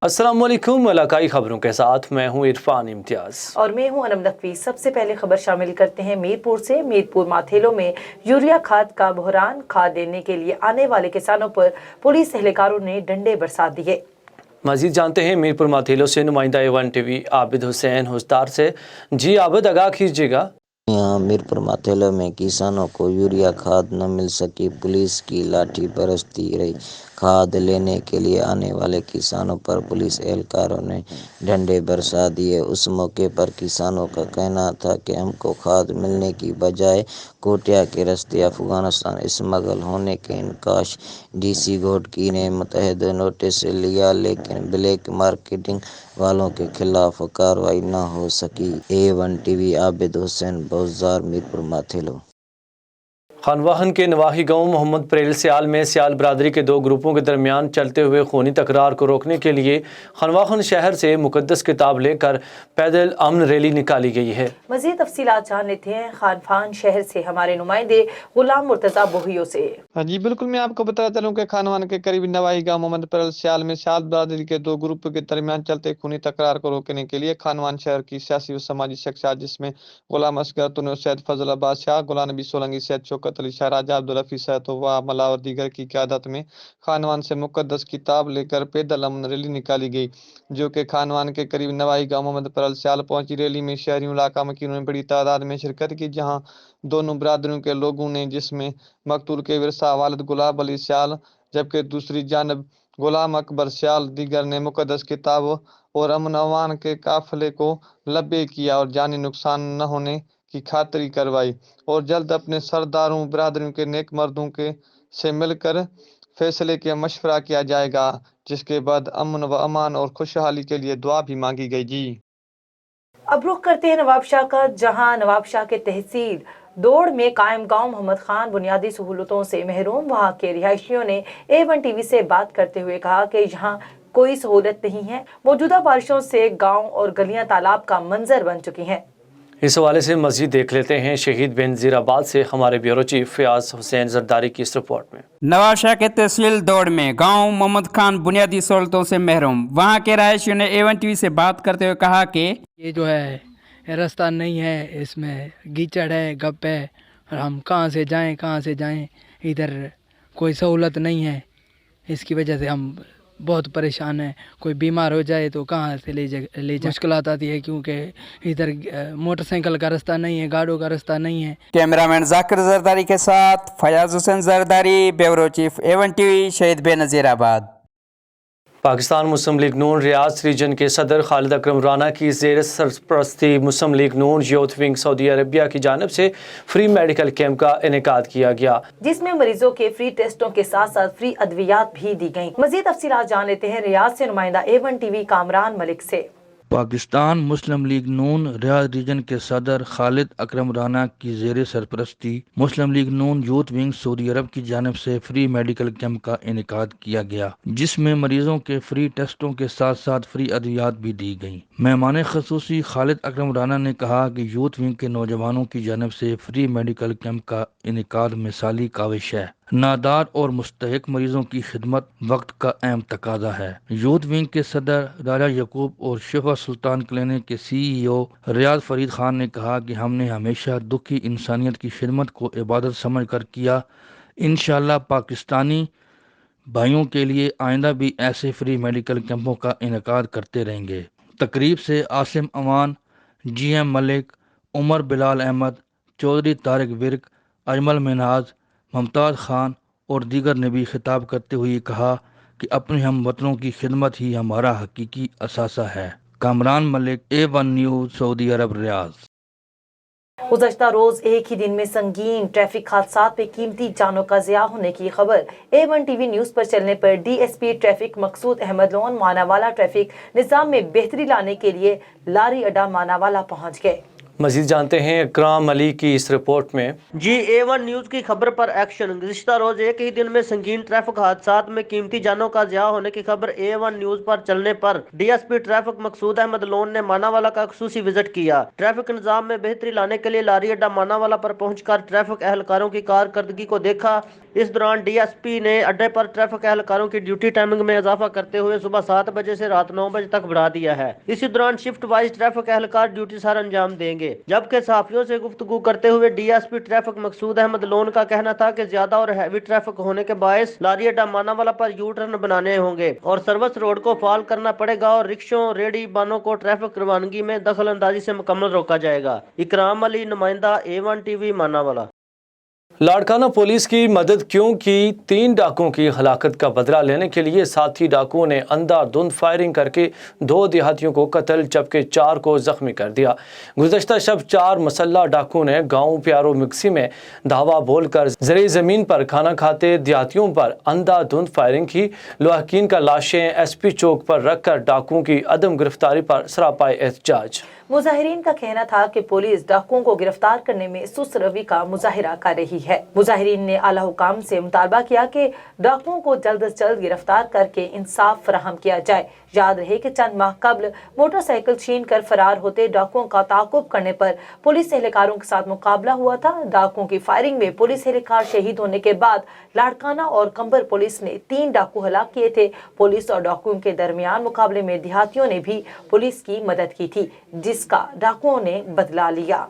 अस्सलाम वालेकुम। इलाकाई खबरों के साथ मैं हूं इरफान इम्तियाज और मैं हूं अनम नकवी। सबसे पहले खबर शामिल करते हैं मीरपुर से। मीरपुर माथेलो में यूरिया खाद का बहरान, खाद देने के लिए आने वाले किसानों पर पुलिस एहलकारों ने डंडे बरसा दिए। मजीद जानते हैं मीरपुर माथेलो से नुमाइंदा A1 TV आबिद हुसैन हुसदार से। जी आबिद, आगाह कीजिएगा। यहाँ मीरपुर माथेलो में किसानों को यूरिया खाद न मिल सकी, पुलिस की लाठी बरसती रही। खाद लेने के लिए आने वाले किसानों पर पुलिस एहलकारों ने डंडे बरसा दिए। उस मौके पर किसानों का कहना था कि हमको खाद मिलने की बजाय कोटिया के रास्ते अफगानिस्तान स्मगल होने के इंकाश DC घोटकी ने मुतहद नोटिस लिया, लेकिन ब्लैक मार्केटिंग वालों के खिलाफ कार्रवाई न हो सकी। A1 TV Abid Hussain बौजार, Mirpur Mathelo. खानवाहन के नवाही गांव मोहम्मद परेल सियाल में सियाल बरादरी के दो ग्रुपों के दरमियान चलते हुए खूनी तकरार को रोकने के लिए खानवाहन शहर से मुकद्दस किताब लेकर पैदल अमन रैली निकाली गई है। मजीद तफसीलात जान लेते हैं खानवाहन शहर से हमारे नुमाइंदे गुलाम मुर्तजा बोहियो से। हाँ जी बिल्कुल, मैं आपको बताता चलूं कि खानवान के करीबी नवाही गांव मोहम्मद परेल सियाल में सियाल बरादरी के दो ग्रुपों के दरमियान चलते खूनी तकरार को रोकने के लिए खानवान शहर की सियासी व समाजी शख्सियत जिसमें गुलाम असगर तुनो, सैयद फजल अब्बास शाह, गुलाम नबी सोलंकी, सैयद शौकत अली शाह, राजा अब्दुल हफीज सैयद व अमला और दीगर की क़यादत में खानवान से मुकद्दस किताब लेकर पैदल अमन रैली निकाली गई, जो कि खानवान के करीब नवाही गांव मोहम्मद परेल सियाल पहुंची। रैली में शहरियों इलाका मकीनों ने बड़ी तादाद में शिरकत की, जहां दोनों बरादरियों के लोगों ने, जिसमें मकतूल के विरसा वालिद गुलाब अली सियाल जबकि दूसरी जानब गुलाम अकबर सियाल दीगर ने मुकद्दस किताब और अमन अमान के काफिले को लब्बे किया और जानी नुकसान न होने की खातरी करवाई और जल्द अपने सरदारों बरादरियों के नेक मर्दों के से मिलकर फैसले के मशवरा किया जाएगा, जिसके बाद अमन व अमान और खुशहाली के लिए दुआ भी मांगी गई। जी अब रुख करते हैं नवाबशाह का, जहां नवाबशाह के तहसील दौड़ में कायम गांव मोहम्मद खान बुनियादी सहूलतों से महरूम वहां के रिहायशियों ने A1 TV से बात करते हुए कहा कि यहाँ कोई सहूलत नहीं है। मौजूदा बारिशों से गांव और गलियां तालाब का मंजर बन चुकी हैं। इस हवाले से मजीद देख लेते हैं शहीद बेनजीराबाद से हमारे ब्यूरो चीफ फयाज हुसैन जरदारी की इस रिपोर्ट में। नवाबशाह के तहसील दौड़ में गांव मोहम्मद खान बुनियादी सहूलतों से महरूम वहां के रहायशियों ने A1 TV से बात करते हुए कहा कि ये जो है रास्ता नहीं है, इसमें कीचड़ है, गप है, और हम कहाँ से जाएं, इधर कोई सहूलत नहीं है। इसकी वजह से हम बहुत परेशान हैं। कोई बीमार हो जाए तो कहाँ से ले जाए, मुश्किलात आती है, क्योंकि इधर मोटरसाइकिल का रास्ता नहीं है, गाड़ियों का रास्ता नहीं है। कैमरामैन जाकिर जरदारी के साथ Fayaz Hussain Zardari, bureau chief A1 TV, Shaheed Benazirabad. Pakistan Muslim League Noon Riyadh region के सदर खालिद अकरम राना की ज़ेर सरपरस्ती Muslim League Noon youth wing Saudi Arabia की जानिब से फ्री मेडिकल कैंप का इनेकाद किया गया, जिसमें मरीजों के फ्री टेस्टों के साथ साथ फ्री अद्वियात भी दी गईं। मजीद तफसीलात जान लेते हैं रियाज से नुमाइंदा A1 TV कामरान मलिक से। पाकिस्तान मुस्लिम लीग नून रियाद रीजन के सदर खालिद अकरम राना की ज़ेर सरपरस्ती Muslim League Noon youth wing Saudi अरब की जानिब से फ्री मेडिकल कैंप का इनेकाद किया गया, जिसमें मरीजों के फ्री टेस्टों के साथ साथ फ्री अद्वियात भी दी गईं। मेहमान खसूसी खालिद अकरम राना ने कहा कि यूथ विंग के नौजवानों की जानिब से फ्री मेडिकल कैंप का इनेकाद मिसाली काविश है। नादार और मुस्तहिक मरीजों की खिदमत वक्त का अहम तकाजा है। यूथ विंग के सदर राजा यकूब और शिफा सुल्तान क्लिनिक के CEO रियाज फरीद खान ने कहा कि हमने हमेशा दुखी इंसानियत की खिदमत को इबादत समझ कर किया। इंशाअल्लाह पाकिस्तानी भाइयों के लिए आइंदा भी ऐसे फ्री मेडिकल कैंपों का इनेकाद करते रहेंगे। तकरीब से आसिम अमान, GM मलिक, उमर बिलाल अहमद, चौधरी तारिक विर्क, अजमल मिनहाज, मुमताज़ खान और दीगर ने भी खिताब करते हुए कहा कि अपने हम वतनों की खिदमत ही हमारा हकीकी असासा है। Kamran Malik, A1 news, Saudi Arab, Riyadh. गुज़श्ता रोज एक ही दिन में संगीन ट्रैफिक हादसात में कीमती जानों का ज़िया होने की खबर A1 TV न्यूज़ पर चलने पर DSP traffic Maqsood Ahmed loan Manawala traffic निज़ाम में बेहतरी लाने के लिए लारी अड्डा मानावाला पहुंच गए। मजीद जानते हैं इकराम अली की इस रिपोर्ट में। जी A1 न्यूज की खबर पर एक्शन। गुज़िश्ता रोज एक ही दिन में संगीन ट्रैफिक हादसात में कीमती जानों का ज़िया होने की खबर A1 न्यूज पर चलने पर DSP traffic Maqsood Ahmed loan ने मानावाला का खुसूसी विजिट किया। ट्रैफिक निज़ाम में बेहतरी लाने के लिए लारी अड्डा मानावाला पर पहुंचकर ट्रैफिक एहलकारों की कारकर्दगी को देखा। इस दौरान DSP ने अड्डे पर ट्रैफिक एहलकारों की ड्यूटी टाइमिंग में इजाफा करते हुए सुबह 7 बजे से रात 9 बजे तक बढ़ा दिया है। इसी दौरान शिफ्ट वाइज ट्रैफिक एहलकार ड्यूटी सर अंजाम देंगे। जबकि सहाफियों से गुफ्तगू करते हुए DSP ट्रैफिक मकसूद अहमद लोन का कहना था कि ज्यादा और हैवी ट्रैफिक होने के बायस लारी अड्डा मानावाला पर यू टर्न बनाने होंगे और सर्विस रोड को फाल करना पड़ेगा और रिक्शों रेडी बानों को ट्रैफिक रवानगी में दखल अंदाजी से मुकम्मल रोका जाएगा। इकराम अली, नुमाइंदा A1 TV Manawala. Larkana police की मदद क्यों की? 3 डाकुओं की हलाकत का बदला लेने के लिए साथी डाकुओं ने अंधाधुंध फायरिंग करके 2 देहातियों को कत्ल जबकि 4 को जख्मी कर दिया। गुज़श्ता शब 4 मसल्ला डाकुओं ने गांव प्यारो मिक्सी में धावा बोलकर ज़रे ज़मीन पर खाना खाते देहातियों पर अंधाधुंध फायरिंग की। लवाहकीन का लाशें SP चौक पर रखकर डाकुओं की अदम गिरफ्तारी पर सरापाए एहतजाज। मुजाहिरीन का कहना था कि पुलिस डाकुओं को गिरफ्तार करने में सुस्त रवि का मुजाहिरा कर रही है। मुजाहिरीन ने आला हुकाम से मुतालबा किया कि डाकुओं को जल्द से जल्द गिरफ्तार करके इंसाफ फराहम किया जाए। याद रहे कि चंद माह कबल मोटरसाइकिल छीन कर फरार होते डाकुओं का ताकुब करने पर पुलिस एहलकारों के साथ मुकाबला हुआ था। डाकुओं की फायरिंग में पुलिस एहलकार शहीद होने के बाद लाड़काना और कंबर पुलिस ने 3 डाकू हलाक किए थे। पुलिस और डाकुओं के दरमियान मुकाबले में देहातियों ने भी पुलिस की मदद की थी, जिसका डाकुओं ने बदला लिया।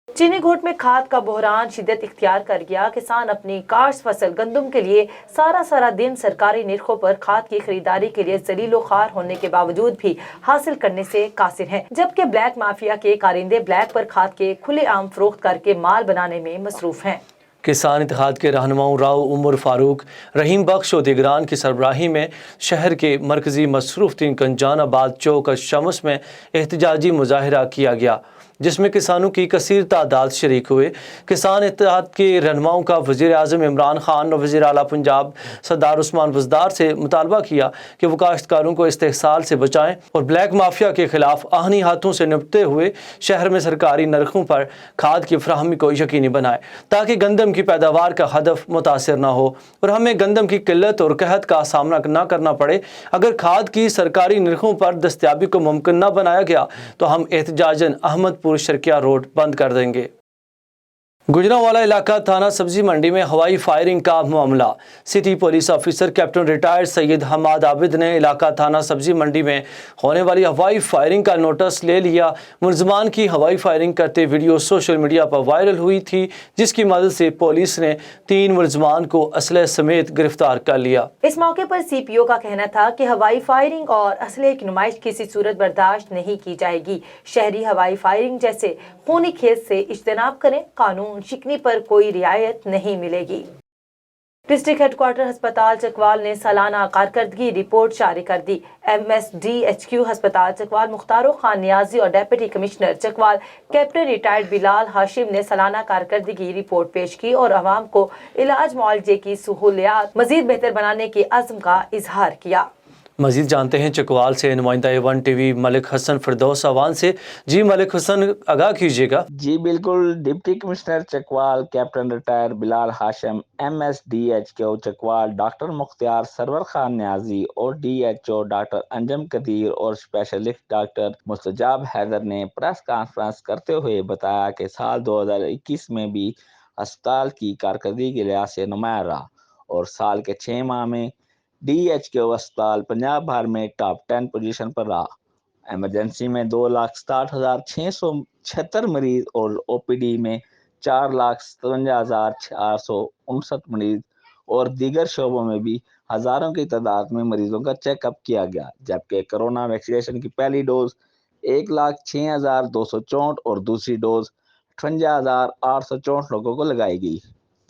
चीनी घोट में खाद का बहरान शिद्दत इख्तियार कर गया। किसान अपनी काश्त फसल गंदम के लिए सारा दिन सरकारी निर्खों पर खाद की खरीदारी के लिए जलीलो खार होने के बावजूद भी हासिल करने से कासिर हैं, जबकि ब्लैक माफिया के कारिंदे ब्लैक पर खाद के खुलेआम फरोख्त करके माल बनाने में मसरूफ हैं। किसान इत्तेहाद के रहनुमाओं राव उमर फारूक, रहीम बख्श और दिगरान की सरबराही में शहर के मरकजी मसरूफ 3 कंजानाबाद चौक शमस में एहतजाजी मुजाहिरा किया गया, जिसमें किसानों की कसीर तादाद शरीक हुए। किसान इत्तेहाद के रहनुमाओं का वज़ीर आज़म इमरान खान और वज़ीर आला पंजाब सरदार उस्मान बुज़दार से मुतालबा किया कि वो काश्तकारों को इस्तेहसाल से बचाएं और ब्लैक माफिया के खिलाफ आहनी हाथों से निपटते हुए शहर में सरकारी नरखों पर खाद की फराहमी को यकीनी बनाए ताकि गंदम की पैदावार का हदफ मुतासर न हो और हमें गंदम की किल्लत और कहत का सामना न करना पड़े। अगर खाद की सरकारी नरखों पर दस्तयाबी को मुमकिन न बनाया गया तो हम एहतजाजन अहमदपुर शर्किया रोड बंद कर देंगे। गुजरांवाला इलाका थाना सब्जी मंडी में हवाई फायरिंग का मामला। City police officer captain retired Syed Hammad Abid ने इलाका थाना सब्जी मंडी में होने वाली हवाई फायरिंग का नोटिस ले लिया। मुलजमान की हवाई फायरिंग करते वीडियो सोशल मीडिया पर वायरल हुई थी, जिसकी मदद से पुलिस ने 3 मुलजमान को असले समेत गिरफ्तार कर लिया। इस मौके पर CPO का कहना था कि हवाई फायरिंग और असले की नुमाइश किसी सूरत बर्दाश्त नहीं की जाएगी। शहरी हवाई फायरिंग जैसे खूनी खेल से इज्तनाब करें, कानून शिकनी पर कोई रियायत नहीं मिलेगी। डिस्ट्रिक्ट हेडक्वार्टर अस्पताल चकवाल ने सालाना कारकर्दगी रिपोर्ट जारी कर दी। MSDHQ अस्पताल चकवाल मुख्तारो खान नियाजी और deputy commissioner Chakwal captain retired Bilal Hashim ने सालाना कारकर्दगी रिपोर्ट पेश की और आवाम को इलाज मुआलजे की सहूलियात मजीद बेहतर बनाने के अज़्म का इजहार किया। मजीद जानते हैं चकवाल से नुमाइंदा A1 TV मलिक हसन फिरदौस अवान से। जी मलिक हसन, आगाह कीजिएगा। जी बिल्कुल। Deputy commissioner Chakwal captain retire Bilal Hashim, MSDHQ Chakwal doctor Mukhtiar Sarwar Khan Niazi और DHO डॉक्टर अंजम कदीर और स्पेशलिस्ट डॉक्टर मुस्तजाब हैदर ने प्रेस कॉन्फ्रेंस करते हुए बताया कि साल 2021 में भी अस्पताल की कारकर्दगी के लिहाज से नुमाया रहा और साल के 6 माह में DHQ अस्पताल पंजाब भर में टॉप 10 पोजीशन पर रहा। एमरजेंसी में 2,67,676 मरीज और OPD में 4,57,459 मरीज और दीगर शोबों में भी हजारों की तादाद में मरीजों का चेकअप किया गया, जबकि कोरोना वैक्सीनेशन की पहली डोज 1,06,264 और दूसरी डोज 58,864 लोगों को लगाई गई,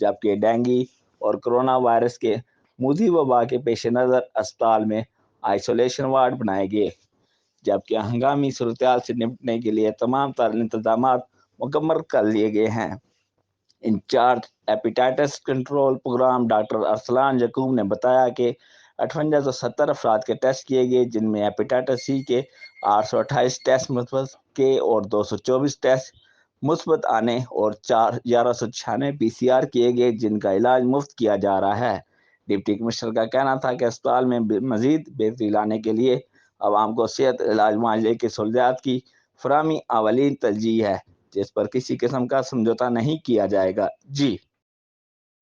जबकि डेंगू और कोरोना वायरस के मुदी वबा के पेश नज़र अस्पताल में आइसोलेशन वार्ड बनाए गए, जबकि हंगामी सूरत-ए-हाल से निपटने के लिए तमाम तर इंतजाम मुकम्मल कर लिए गए हैं। Incharge hepatitis control programme doctor Arsalan Yaqub ने बताया कि 5870 अफराद के टेस्ट किए गए, जिनमें हेपेटाइटिस C के 828 टेस्ट مثبت के और 224 टेस्ट مثبت आने और 1196 PCR किए गए, जिनका इलाज मुफ्त किया जा रहा है। डिप्टी कमिश्नर का कहना था कि अस्पताल में मजीद बेहतरी लाने के लिए आवाम को सेहत, इलाज, मुआवजे की सहूलियात की फराहमी अवलीन तरजीह है, जिस पर किसी किस्म का समझौता नहीं किया जाएगा। जी।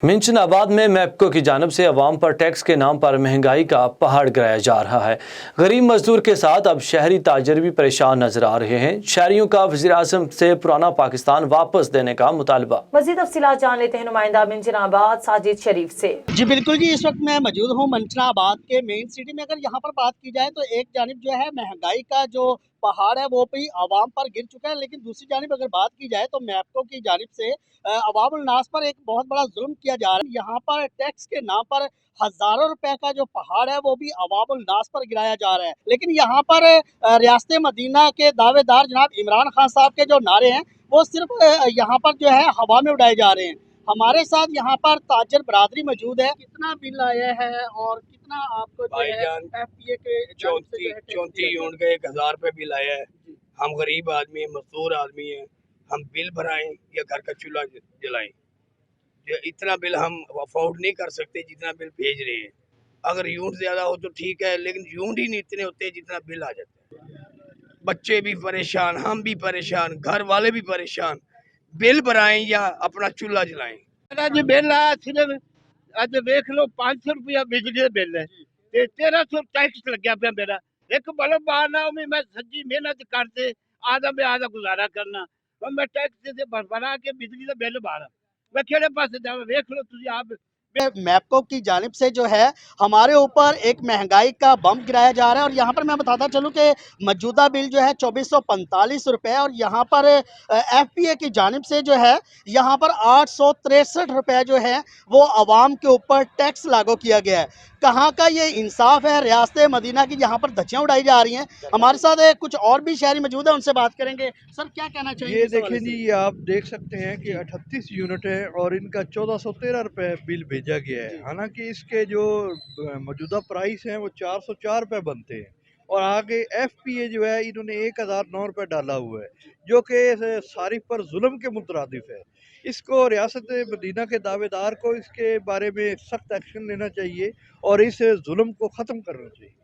मिंचनाबाद में मैपको की जानिब से अवाम पर टैक्स के नाम पर महंगाई का पहाड़ गिराया जा रहा है। गरीब मजदूर के साथ अब शहरी ताजर भी परेशान नजर आ रहे हैं। शहरियों का वज़ीर आज़म से पुराना पाकिस्तान वापस देने का मुतालबा। मज़ीद तफसीलात जान लेते हैं नुमाइंदा मिंचनाबाद साजिद शरीफ से। जी बिल्कुल जी, इस वक्त मैं मौजूद हूँ मंचनाबाद के मेन सिटी में। अगर यहाँ पर बात की जाए तो एक जानिब जो है महंगाई का जो पहाड़ है वो भी आवाम पर गिर चुका है, लेकिन दूसरी जानिब अगर बात की जाए तो मैपको की जानिब से अवामुल नास पर एक बहुत बड़ा जुल्म किया जा रहा है। यहाँ पर टैक्स के नाम पर हजारों रुपए का जो पहाड़ है वो भी अवामुल नास पर गिराया जा रहा है। लेकिन यहाँ पर रियासत मदीना के दावेदार जनाब इमरान खान साहब के जो नारे हैं वो सिर्फ यहाँ पर जो है हवा में उड़ाए जा रहे हैं। हमारे साथ यहाँ पर ताजर बरादरी मौजूद है। कितना बिल आया है और कितना आपको जो है FPA के 34 यूनिट का 1000 रुपये बिल आया है। हम गरीब आदमी हैं, मजदूर आदमी हैं, हम बिल भराएं या घर का चूल्हा जलाएं? इतना बिल हम अफोर्ड नहीं कर सकते जितना बिल भेज रहे हैं। अगर यूनिट ज्यादा हो तो ठीक है, लेकिन यूनिट ही नहीं इतने होते जितना बिल आ जाता है। बच्चे भी परेशान, हम भी परेशान, घर वाले भी परेशान। बिल भराएं या अपना चूल्हा जलाएं। अज बिल आ सिर्फ अज देख लो 500 रुपया बिजली बिल है, 1300 टैक्स लग गया पे मेरा। एक बल्ब बारना मैं सच्ची मेहनत करते आधा गुजारा करना, मैं टैक्स से भरा के बिजली का बिल भरा, मैं केड़े पासे जावा? देख लो तुझे आप। मैपको की जानिब से जो है हमारे ऊपर एक महंगाई का बम गिराया जा रहा है। और यहाँ पर मैं बताता चलूँ कि मौजूदा बिल जो है 2445 रुपये, और यहाँ पर FPA की जानिब से जो है यहाँ पर 863 रुपये जो है वो आवाम के ऊपर टैक्स लागू किया गया है। कहाँ का ये इंसाफ है? रियासत मदीना की यहाँ पर धज्जियाँ उड़ाई जा रही हैं। हमारे साथ कुछ और भी शहरी मौजूद है, उनसे बात करेंगे। सर क्या कहना चाहिए? ये देखें जी, ये आप देख सकते हैं कि 38 यूनिट है और इनका 1413 रुपये बिल भेजा गया है। हालांकि इसके जो मौजूदा प्राइस हैं वो 404 रुपये बनते हैं, और आगे FPA जो है इन्होंने 1009 रुपये डाला हुआ है, जो कि सारिफ पर जुल्म के मुतरादिफ है। इसको रियासत मदीना के दावेदार को इसके बारे में सख्त एक्शन लेना चाहिए और इस जुल्म को ख़त्म करना चाहिए।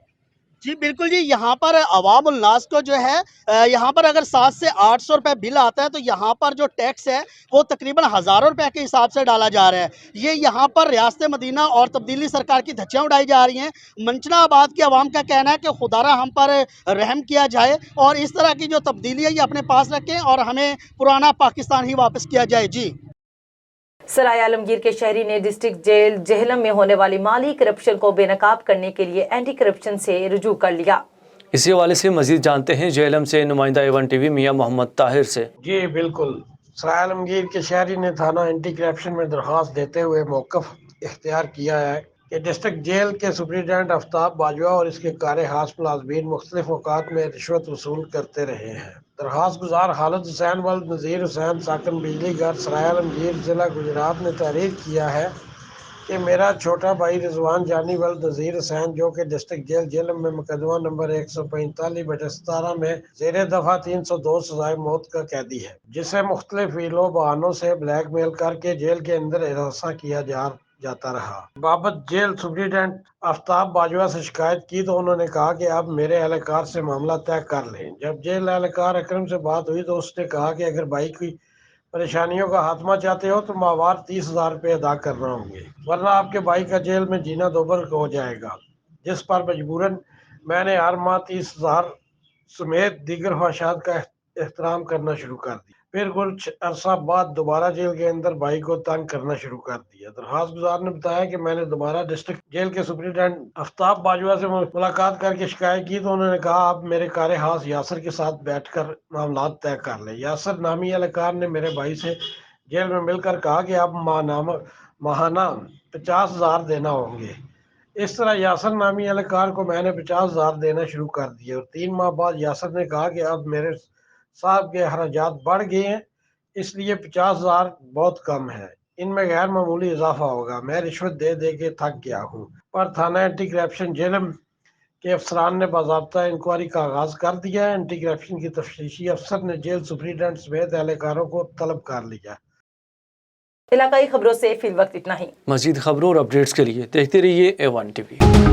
जी बिल्कुल जी, यहाँ पर अवामुल नास को जो है यहाँ पर अगर 700 से 800 रुपये बिल आता है तो यहाँ पर जो टैक्स है वो तकरीबन हज़ारों रुपए के हिसाब से डाला जा रहा है। ये यहाँ पर रियासत मदीना और तब्दीली सरकार की धज्जियाँ उड़ाई जा रही हैं। मंचनाबाद की आवाम का कहना है कि खुदारा हम पर रहम किया जाए और इस तरह की जो तब्दीली है ये अपने पास रखें और हमें पुराना पाकिस्तान ही वापस किया जाए। जी। सराय आलमगीर के शहरी ने डिस्ट्रिक्ट जेल जेहलम में होने वाली माली करप्शन को बेनकाब करने के लिए एंटी करप्शन से रुजू कर लिया। इसी हवाले से मजीद जानते हैं जेहलम से नुमाइंदा A1 TV मियां मोहम्मद ताहिर से। जी बिल्कुल, सराय आलमगीर के शहरी ने थाना एंटी करप्शन में दरख्वास्त देते हुए मौक़िफ़ इख्तियार किया है कि डिस्ट्रिक्ट जेल के सुप्रिटेंडेंट आफ्ताब बाजवा और इसके कार हास मुलाज़मीन मुख्तलिफ औक़ात में रिश्वत वसूल करते रहे हैं। दरख्वास्त गुजार खालिद हुसैन वल्द नज़ीर हुसैन साकन बिजली घर सराय आलमगीर ज़िला गुजरात ने तहरीर किया है कि मेरा छोटा भाई रिजवान जानी वल्द नज़ीर हुसैन, जो कि डिस्ट्रिक्ट जेल जेलम में मुकदमा नंबर 145/17 में ज़ेर दफ़ा 302 सज़ाए मौत का कैदी है, जिसे मुख्तलिफ हीलों बहानों से ब्लैकमेल करके जेल के अंदर हिरासा किया जाता रहा। बाबत जेल सुप्रिटेंडेंट आफ्ताब बाजवा से शिकायत की तो उन्होंने कहा कि आप मेरे एहलकार से मामला तय कर लें। जब जेल एहलकार अकरम से बात हुई तो उसने कहा कि अगर भाई की परेशानियों का खात्मा चाहते हो तो माहवार 30,000 रुपये अदा करना होंगे, वरना आपके भाई का जेल में जीना दोबर हो जाएगा। जिस पर मजबूरन मैंने हर माह 30,000 समेत दीगर ख्वाहिशात का एहतराम करना शुरू कर दिया। फिर कुछ अरसा बाद दोबारा जेल के अंदर भाई को तंग करना शुरू कर दिया। दरख्वास्त गुजार ने बताया कि मैंने दोबारा डिस्ट्रिक्ट जेल के सुप्रिटेंडेंट आफ्ताब बाजवा से मुलाकात करके शिकायत की तो उन्होंने कहा आप मेरे कारे हास यासर के साथ बैठकर मामला तय कर लें। यासर नामी एहलकार ने मेरे भाई से जेल में मिलकर कहा कि आप माहाना 50,000 देना होंगे। इस तरह यासर नामी एहलकार को मैंने 50,000 देना शुरू कर दिए और 3 माह बाद यासर ने कहा कि अब मेरे साहब के खर्चात बढ़ गए हैं, इसलिए 50,000 बहुत कम है, इनमें गैर मामूली इजाफा होगा। मैं रिश्वत दे दे के थक गया हूँ। पर थाना एंटी करप्शन जेलम کہ افسران نے باضابطہ انکوائری کا آغاز کر دیا ہے۔ اینٹی کرپشن کی تفتیشی افسر نے جیل سپرنٹینڈنٹ سمیت اہلکاروں کو طلب کر لیا۔ علاقائی خبروں سے فی الوقت اتنا ہی۔ مزید خبروں اور اپڈیٹس کے لیے دیکھتے رہیے A1 TV۔